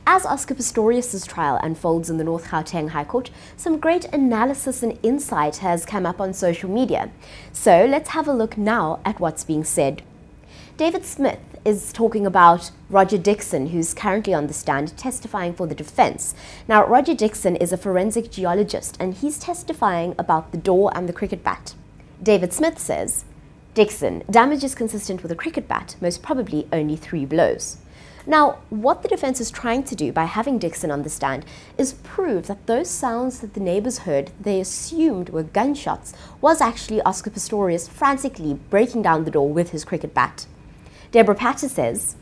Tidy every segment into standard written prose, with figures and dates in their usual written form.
As Oscar Pistorius' trial unfolds in the North Gauteng High Court, some great analysis and insight has come up on social media. So let's have a look now at what's being said. David Smith is talking about Roger Dixon, who's currently on the stand testifying for the defense. Now, Roger Dixon is a forensic geologist and he's testifying about the door and the cricket bat. David Smith says, Dixon, damage is consistent with a cricket bat, most probably only 3 blows. Now, what the defense is trying to do by having Dixon on the stand is prove that those sounds that the neighbors heard, they assumed were gunshots, was actually Oscar Pistorius frantically breaking down the door with his cricket bat. Deborah Patter says,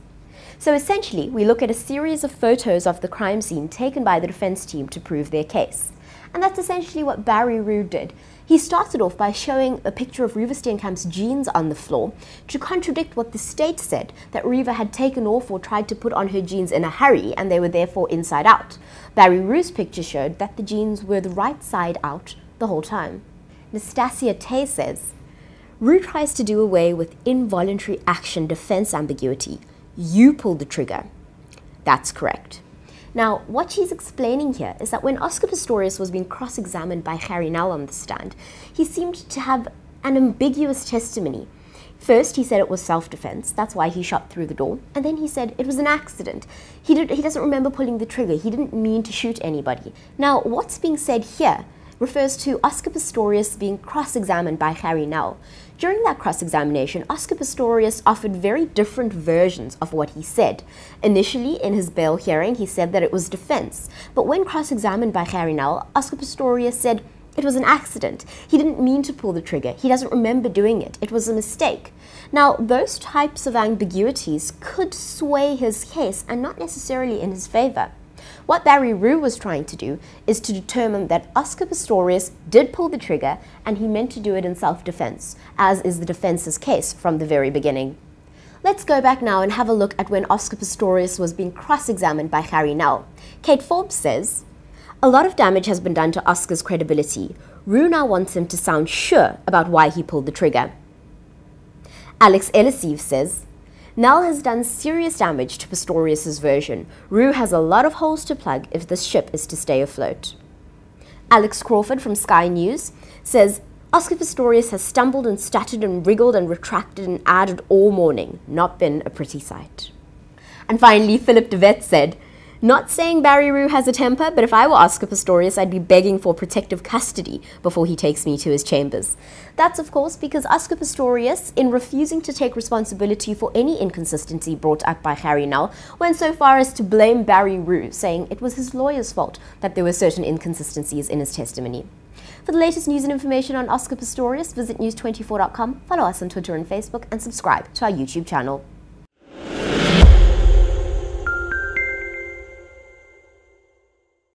so essentially, we look at a series of photos of the crime scene taken by the defense team to prove their case. And that's essentially what Barry Roux did. He started off by showing a picture of Reeva Steenkamp's jeans on the floor to contradict what the state said, that Reeva had taken off or tried to put on her jeans in a hurry and they were therefore inside out. Barry Roux's picture showed that the jeans were the right side out the whole time. Nastasia Tay says, Roux tries to do away with involuntary action defense ambiguity. You pulled the trigger. That's correct. Now, what she's explaining here is that when Oscar Pistorius was being cross-examined by Gerrie Nel on the stand, he seemed to have an ambiguous testimony. First, he said it was self-defense, that's why he shot through the door, and then he said it was an accident. He doesn't remember pulling the trigger, he didn't mean to shoot anybody. Now, what's being said here refers to Oscar Pistorius being cross-examined by Gerrie Nel. During that cross-examination, Oscar Pistorius offered very different versions of what he said. Initially, in his bail hearing, he said that it was defense. But when cross-examined by Gerrie Nel, Oscar Pistorius said it was an accident. He didn't mean to pull the trigger. He doesn't remember doing it. It was a mistake. Now, those types of ambiguities could sway his case and not necessarily in his favor. What Barry Roux was trying to do is to determine that Oscar Pistorius did pull the trigger and he meant to do it in self-defense, as is the defense's case from the very beginning. Let's go back now and have a look at when Oscar Pistorius was being cross-examined by Gerrie Nel. Kate Forbes says, a lot of damage has been done to Oscar's credibility. Roux now wants him to sound sure about why he pulled the trigger. Alex Ellisive says, Nel has done serious damage to Pistorius' version. Roux has a lot of holes to plug if this ship is to stay afloat. Alex Crawford from Sky News says, Oscar Pistorius has stumbled and stuttered and wriggled and retracted and added all morning. Not been a pretty sight. And finally, Philip DeVette said, not saying Barry Roux has a temper, but if I were Oscar Pistorius, I'd be begging for protective custody before he takes me to his chambers. That's, of course, because Oscar Pistorius, in refusing to take responsibility for any inconsistency brought up by Gerrie Nel, went so far as to blame Barry Roux, saying it was his lawyer's fault that there were certain inconsistencies in his testimony. For the latest news and information on Oscar Pistorius, visit news24.com, follow us on Twitter and Facebook, and subscribe to our YouTube channel.